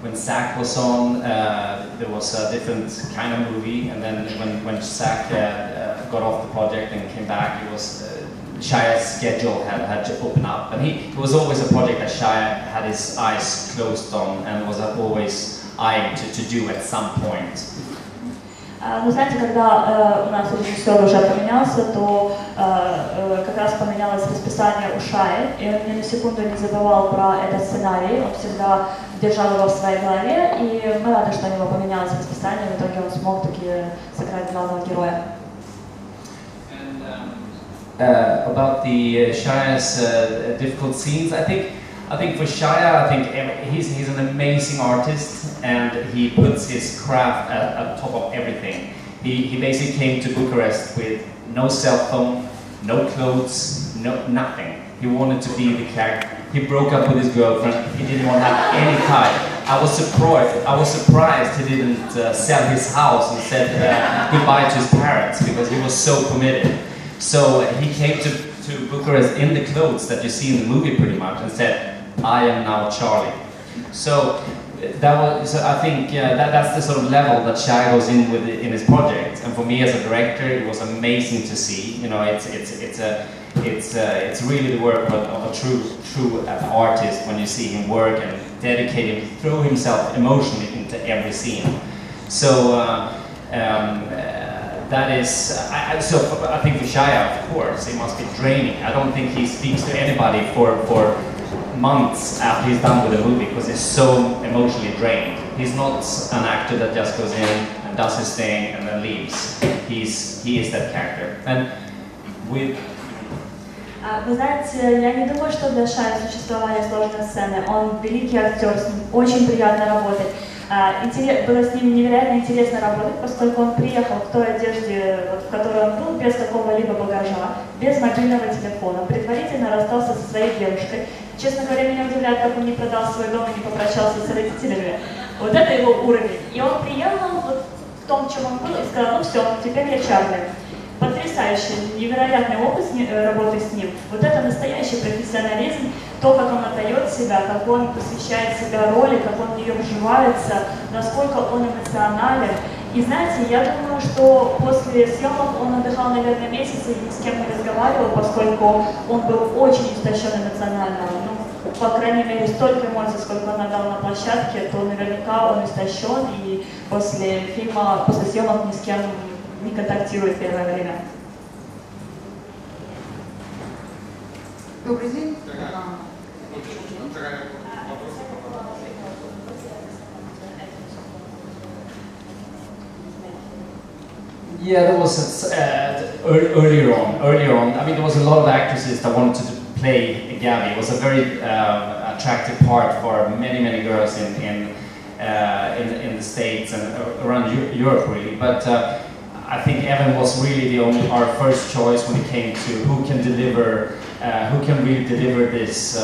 when Zack was on, there was a different kind of movie, and then when Zack got off the project and came back, it was Shia's schedule had to open up, and it was always a project that Shia had his eyes closed on and was always eyeing to do at some point. Ну, знаете, когда у нас режиссер уже поменялся, то как раз поменялось расписание у Шаи, и он ни на секунду не забывал про этот сценарий, он всегда держал его в своей голове, и мы рады, что у него поменялось расписание, в итоге он смог таки сыграть главного героя. About the Shia's difficult scenes, I think for Shia, I think he's an amazing artist, and he puts his craft at top of everything. He basically came to Bucharest with no cell phone, no clothes, nothing. He wanted to be the character. He broke up with his girlfriend. He didn't want to have any time. I was surprised he didn't sell his house and said goodbye to his parents, because he was so committed. So he came to Bucharest in the clothes that you see in the movie pretty much, and said, I am now Charlie. So I think that's the sort of level that Shia goes in with in his project. And for me as a director, it was amazing to see. You know, it's really the work of a true artist when you see him work and dedicate him, throw himself emotionally into every scene. So. That is, so I think for Shia, of course, it must be draining. I don't think he speaks to anybody for months after he's done with a movie, because he's so emotionally drained. He's not an actor that just goes in and does his thing and then leaves. He is that character. And with... Вы знаете, я не думаю, что для Шая существовали сложные сцены. Он великий актер, с ним очень приятно работать. Было с ним невероятно интересно работать, поскольку он приехал в той одежде, в которой он был, без какого-либо багажа, без мобильного телефона, предварительно расстался со своей девушкой. Честно говоря, меня удивляет, как он не продал свой дом и не попрощался с родителями. Вот это его уровень. И он приехал вот в том, чем он был, и сказал, ну все, теперь я Чарли. Потрясающий, невероятный опыт работы с ним. Вот это настоящий профессионализм, то, как он отдает себя, как он посвящает себя роли, как он в нее вживается, насколько он эмоционален. И знаете, я думаю, что после съемок он отдыхал, наверное, месяц и ни с кем не разговаривал, поскольку он был очень истощен эмоционально. Ну, по крайней мере, столько эмоций, сколько он отдал на площадке, то наверняка он истощен, и после фильма, после съемок ни с кем не контактирует первое время. Добрый день. Yeah, there was earlier on. I mean, there was a lot of actresses that wanted to play Gabby. It was a very attractive part for many girls in the States and around Europe, really. But I think Evan was really our first choice when it came to who can really deliver this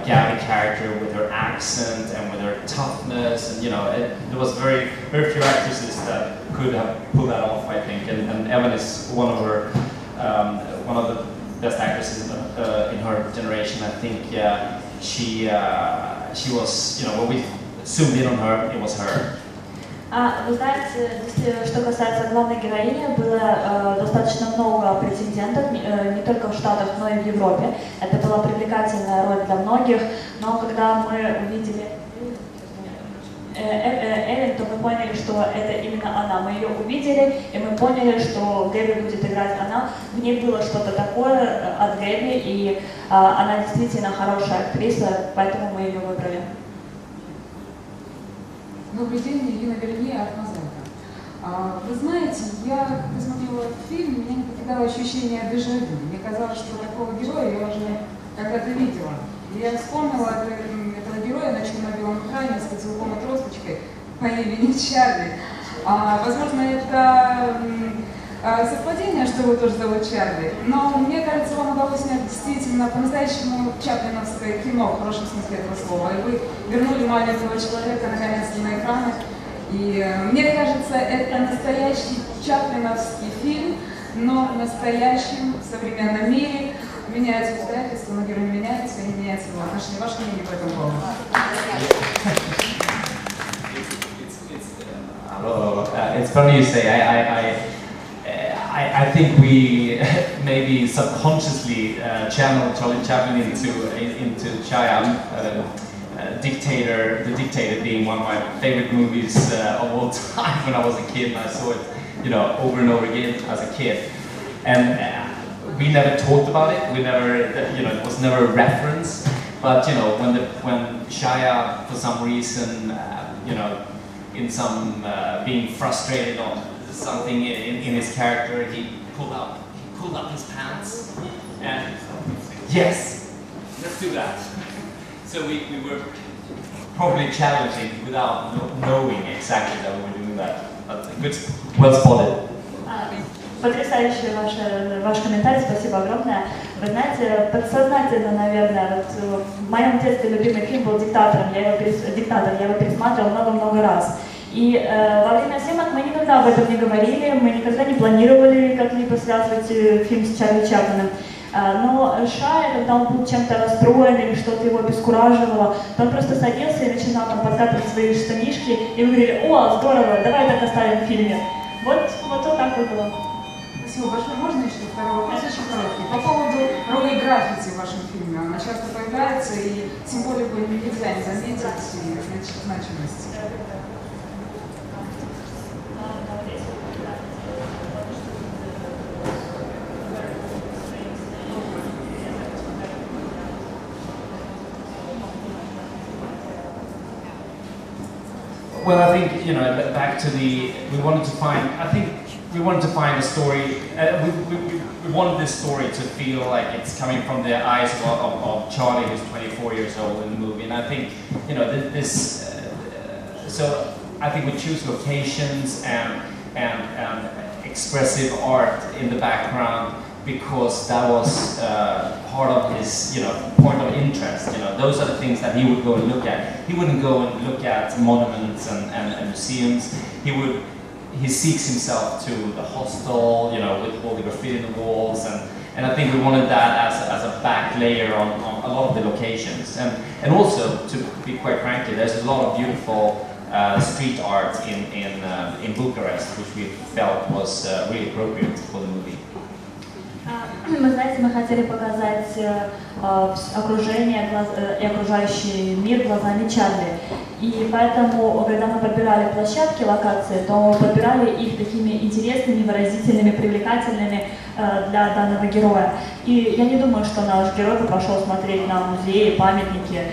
Gabby character with her accent and with her toughness, and you know, there was very few actresses that could have pulled that off, I think, and Evan is one of the best actresses in her generation. I think she was, when we zoomed in on her, it was her. Вы знаете, что касается главной героини, было достаточно много претендентов, не только в Штатах, но и в Европе. Это была привлекательная роль для многих, но когда мы увидели Эллен, то мы поняли, что это именно она. Мы ее увидели, и мы поняли, что Гэби будет играть она. В ней было что-то такое от Гэби, и она действительно хорошая актриса, поэтому мы ее выбрали. Добрый день, Ирина Вернее, «Артмазенко». Вы знаете, я, когда смотрела этот фильм, меня не покидало ощущение дежавю. Мне казалось, что такого героя я уже когда-то видела. И я вспомнила этого героя на черно-белом экране с поцелуем и тросточкой по имени Чарли. Возможно, это совпадение, что его тоже зовут Чарли, но мне кажется, вам удалось снять действительно по-настоящему чаплиновское кино, в хорошем смысле этого слова. И вы вернули маленького человека наконец-то на экранах. И мне кажется, это настоящий чаплиновский фильм, но в настоящем современном мире. Меняются обстоятельства, но герой меняется, и меняется его отношение. Ваше мнение по этому поводу? It's funny you say. I think we maybe subconsciously channeled Charlie Chaplin into Chayam, Dictator. The Dictator being one of my favorite movies of all time when I was a kid, and I saw it, over and over again as a kid. And we never talked about it. We never, it was never a reference. But when Shia, for some reason, in some being frustrated on something in his character, he pulled up his pants, and yes, let's do that. So we were probably challenging without knowing exactly that we were doing that. But good, well spotted. Потрясающий ваш комментарий, спасибо огромное. Вы знаете, подсознательно, наверное, в моем детстве любимый фильм был «Диктатор», я его пересматривала много-много раз. И во время съемок мы никогда об этом не говорили, мы никогда не планировали как-либо связывать фильм с Чарли Чаплином. Но Шая, когда он был чем-то расстроен или что-то его обескураживало, то он просто садился и начинал там подкатывать свои штанишки, и мы говорили: «О, здорово, давай так оставим в фильме». Вот так вот было. Спасибо большое. Можно еще второй вопрос, очень короткий. По поводу роли граффити в вашем фильме. Она часто появляется, и символику нельзя не заметить, и значимость. Well, I think, back to we wanted to find a story. We wanted this story to feel like it's coming from the eyes of Charlie, who's 24 years old in the movie. And I think, so I think we choose locations and expressive art in the background because that was part of his, point of interest. Those are the things that he would go and look at. He wouldn't go and look at monuments and museums. He seeks himself to the hostel, with all the graffiti in the walls, and I think we wanted that as a back layer on a lot of the locations. And also, to be quite frankly, there's a lot of beautiful street art in Bucharest, which we felt was really appropriate for the movie. Вы знаете, мы хотели показать окружение и окружающий мир глазами Чарли. И поэтому, когда мы подбирали площадки, локации, то мы подбирали их такими интересными, выразительными, привлекательными для данного героя. И я не думаю, что наш герой пошел смотреть на музеи, памятники.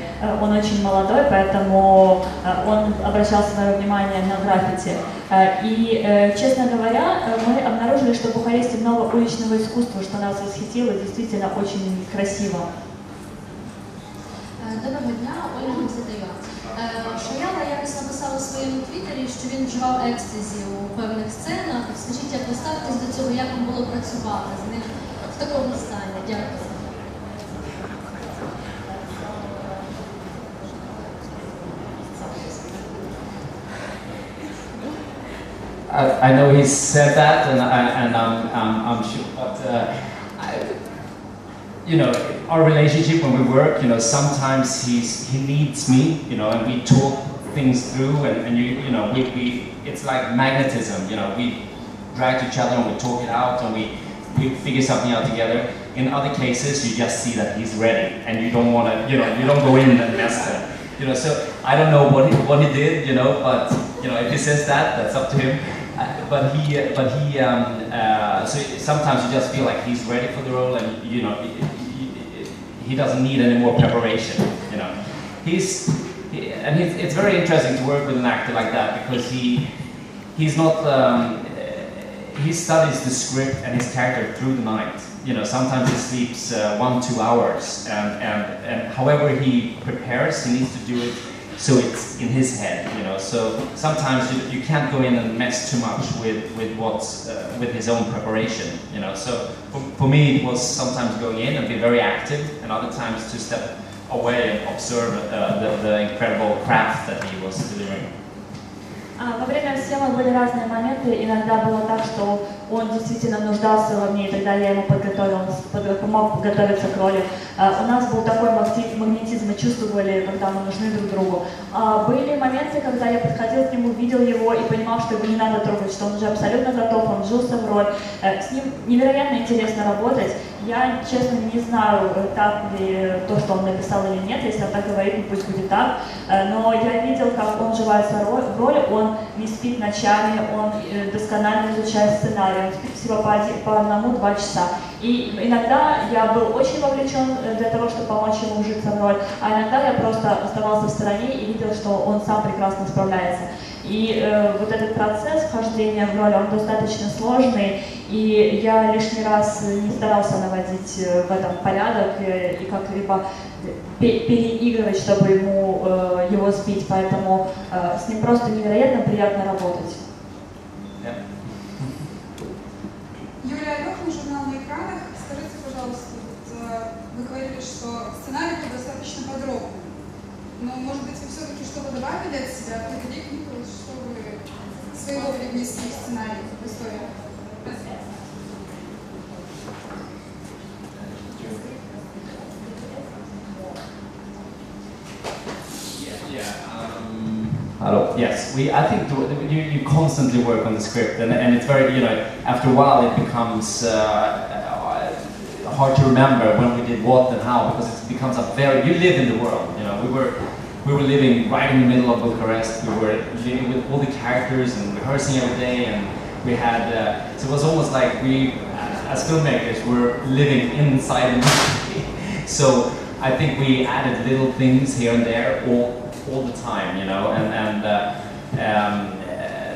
Он очень молодой, поэтому он обращал свое внимание на граффити. И, честно говоря, мы обнаружили, что в Бухаресте много уличного искусства, что нас восхитило, действительно очень красиво. Доброго дня, Ольга Мзитайова. Шаяла якось написала у своєму твіттері, що він вживав екстазі у певних сценах. Скажіть, як ви ставитесь до цього, як вам було працювати з ним в такому стані? Дякую. I know he said that, and I'm sure, but our relationship when we work, you know, sometimes he needs me, you know, and we talk things through, and you know, it's like magnetism, you know, we drag to each other and we talk it out and we figure something out together. In other cases, you just see that he's ready, and you don't want to, you know, you don't go in and mess them, you know. So I don't know what he did, you know, but you know, if he says that, that's up to him. So sometimes you just feel like he's ready for the role, and you know, he doesn't need any more preparation, you know. It's very interesting to work with an actor like that, because he's not. He studies the script and his character through the night. You know, sometimes he sleeps 1-2 hours, and however he prepares, he needs to do it so it's in his head. You know, so sometimes you can't go in and mess too much with his own preparation. You know, so for me it was sometimes going in and be very active, and other times to step away and observe the incredible craft that he was delivering. Во время съемок были разные моменты. Иногда было так, что он действительно нуждался во мне, и тогда я ему помог подготовиться к роли. У нас был такой магнетизм, мы чувствовали, когда мы нужны друг другу. Были моменты, когда я подходил к нему, видел его и понимал, что его не надо трогать, что он уже абсолютно готов, он вжился в роль. С ним невероятно интересно работать. Я, честно, не знаю, так ли то, что он написал или нет. Если он так говорит, пусть будет так. Но я видел, как он вживается в роль, он не спит ночами, он досконально изучает сценарий, он спит всего по 1-2 часа. И иногда я был очень вовлечен для того, чтобы помочь ему вжиться в роль, а иногда я просто оставался в стороне и видел, что он сам прекрасно справляется. И вот этот процесс вхождения в роль, он достаточно сложный, и я лишний раз не старался наводить в этом порядок и как-либо переигрывать, чтобы его сбить, поэтому с ним просто невероятно приятно работать. Юлия Алёхина, журнал «На экранах». Скажите, пожалуйста, вы говорили, что сценарий достаточно подробный, но, может быть, вы все-таки что-то добавили от себя, Фредерик, Николас, что вы своего привнесли в сценарий, в историю? Yes, I think you constantly work on the script, and it's very, you know, after a while it becomes hard to remember when we did what and how, because it becomes you live in the world, you know. We were living right in the middle of Bucharest. We were living with all the characters and rehearsing every day, and we had, so it was almost like we, as filmmakers, were living inside the movie. So I think we added little things here and there all the time, you know, and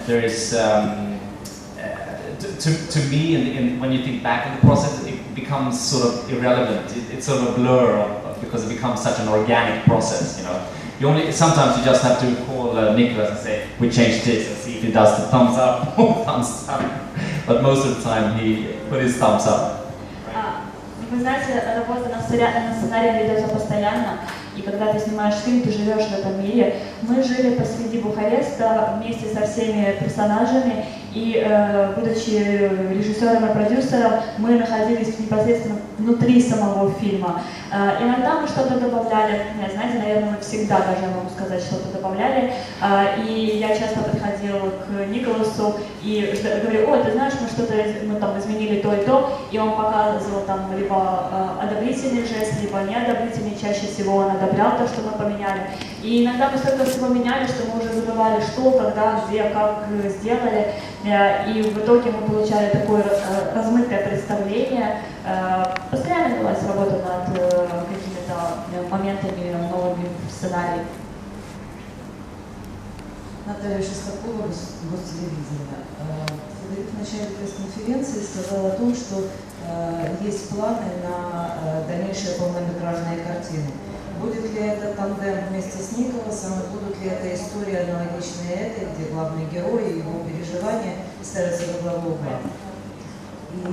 there is, to me, when you think back on the process, it becomes sort of irrelevant. It's sort of a blur because it becomes such an organic process, you know. Sometimes you just have to call Nicolas and say, we changed this, and see if he does the thumbs up or thumbs down. But most of the time he put his thumbs up. Вы знаете, работа над сценарием ведется постоянно, и когда ты снимаешь фильм, ты живешь в этом мире. Мы жили посреди Бухареста вместе со всеми персонажами, и будучи режиссером и продюсером, мы находились непосредственно внутри самого фильма. Иногда мы что-то добавляли, знаете, наверное, мы всегда, даже могу сказать, что-то добавляли, и я часто подходила к Николасу и говорю, ой, ты знаешь, мы там изменили то и то, и он показывал там либо одобрительный жест, либо неодобрительный, чаще всего он одобрял то, что мы поменяли. И иногда мы столько всего меняли, что мы уже забывали, что, когда, где, как сделали, и в итоге мы получали такое размытое представление. Постоянно велась работа над какими-то моментами новыми в сценарии. Наталья Шестакова, Гостелевидение. Фредерик в начале пресс-конференции сказал о том, что есть планы на дальнейшие полнометражные картины. Будет ли это тандем вместе с Николасом, и будут ли это истории аналогичные этой, где главный герой и его переживания ставятся во главу угла? И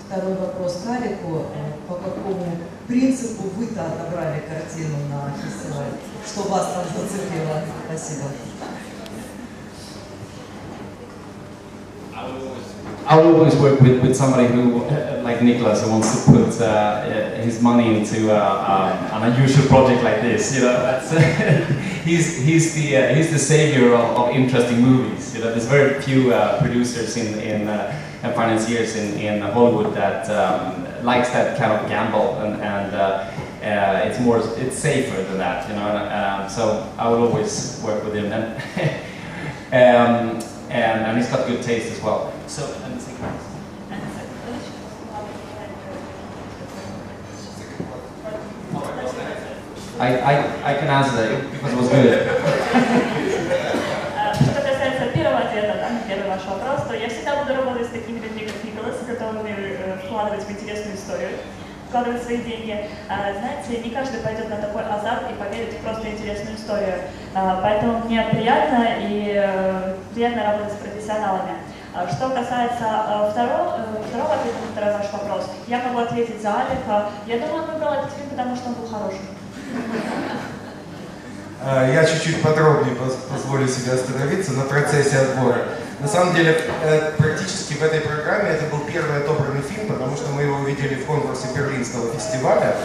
второй вопрос к Алику. По какому принципу вы-то отобрали картину на фестивале? Что вас там зацепило? Спасибо. I will always work with somebody who, like Nicolas, who wants to put his money into an unusual project like this. You know, that's he's the savior of interesting movies. You know, there's very few producers and financiers in Hollywood that likes that kind of gamble, and it's safer than that. You know, so I will always work with him, and he's got good taste as well. So, I can answer that because it was good. Что касается первого ответа, на первый ваш вопрос, то я всегда буду работать с такими людьми, как Николас, готовыми вкладывать в интересную историю, вкладывать свои деньги. Знаете, не каждый пойдет на такой азарт и поверит в просто интересную историю. Поэтому мне приятно работать с профессионалами. Что касается второго ответа на второй ваш вопрос, я могу ответить за Алика. Я думаю, он выбрал этот фильм, потому что он был хороший. Я чуть-чуть подробнее позволю себе остановиться на процессе отбора. На самом деле, практически в этой программе это был первый отобранный фильм, потому что мы его увидели в конкурсе Берлинского фестиваля.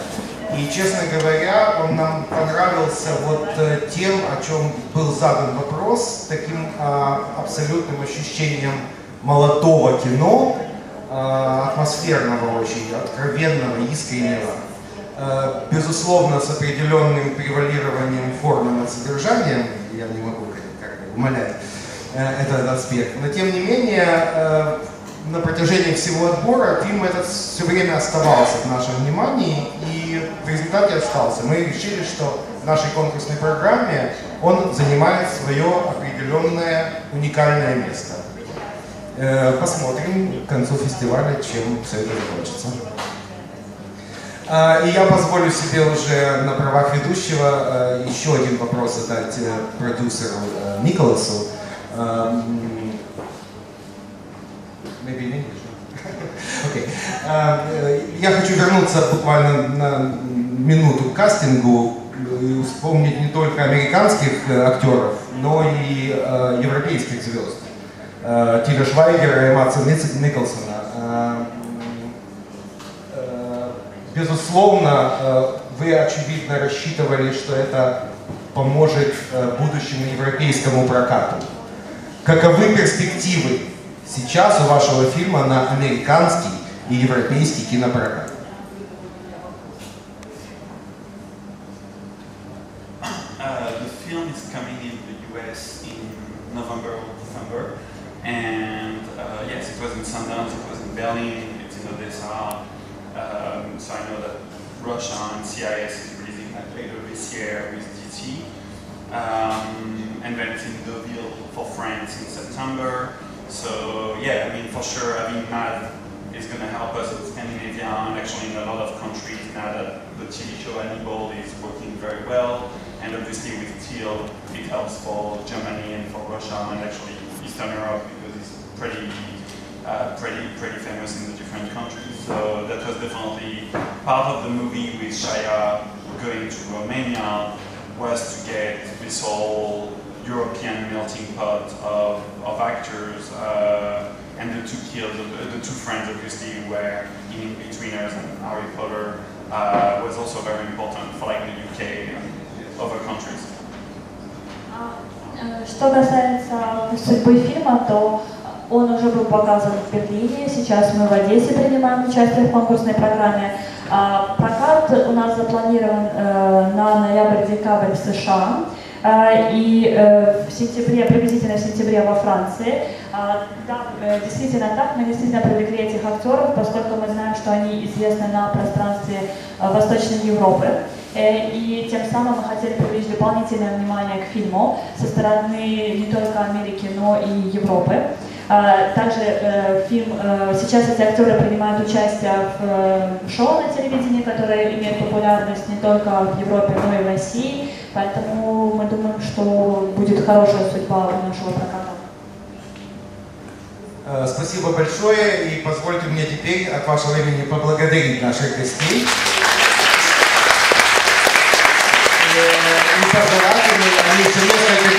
И, честно говоря, он нам понравился вот тем, о чем был задан вопрос, таким абсолютным ощущением молодого кино, атмосферного очень, откровенного, искреннего. Безусловно, с определенным превалированием формы над содержанием, я не могу как-то умалять этот аспект, но тем не менее, на протяжении всего отбора фильм этот все время оставался в нашем внимании и в результате остался. Мы решили, что в нашей конкурсной программе он занимает свое определенное уникальное место. Посмотрим к концу фестиваля, чем все это закончится. И я позволю себе уже на правах ведущего еще один вопрос задать продюсеру Николасу. Maybe in English. Okay. Я хочу вернуться буквально на минуту к кастингу и вспомнить не только американских актеров, но и европейских звезд. Тиля Швайгера и Матса Николсона. Безусловно, вы, очевидно, рассчитывали, что это поможет будущему европейскому прокату. Каковы перспективы сейчас у вашего фильма на американский и европейский кинопрокат? The film is coming in the US in November or December, and yes, it was in Sundance, it was in Berlin, it's in Odessa. So I know that Russia and CIS is releasing that later this year with DT. And then it's in Deauville for France in September. So yeah, I mean for sure having MAD is going to help us in Scandinavia and actually in a lot of countries now that the TV show Hannibal is working very well. And obviously with Teal it helps for Germany and for Russia and actually Eastern Europe because it's pretty famous in the different countries. So that was definitely part of the movie with Shaya going to Romania was to get this whole European melting pot of actors and the two kills, the two friends obviously were in-betweeners and Harry Potter was also very important for like the UK and other countries. Что касается судьбы фильма, то он уже был показан в Берлине, сейчас мы в Одессе принимаем участие в конкурсной программе. Прокат у нас запланирован на ноябрь-декабрь в США и в сентябре, приблизительно в сентябре во Франции. Да, действительно так, мы действительно привлекли этих актеров, поскольку мы знаем, что они известны на пространстве Восточной Европы. И тем самым мы хотели привлечь дополнительное внимание к фильму со стороны не только Америки, но и Европы. Также сейчас эти актеры принимают участие в шоу на телевидении, которое имеет популярность не только в Европе, но и в России. Поэтому мы думаем, что будет хорошая судьба у нашего проката. Спасибо большое, и позвольте мне теперь от вашего имени поблагодарить наших гостей. И пожелать им, они еще несколько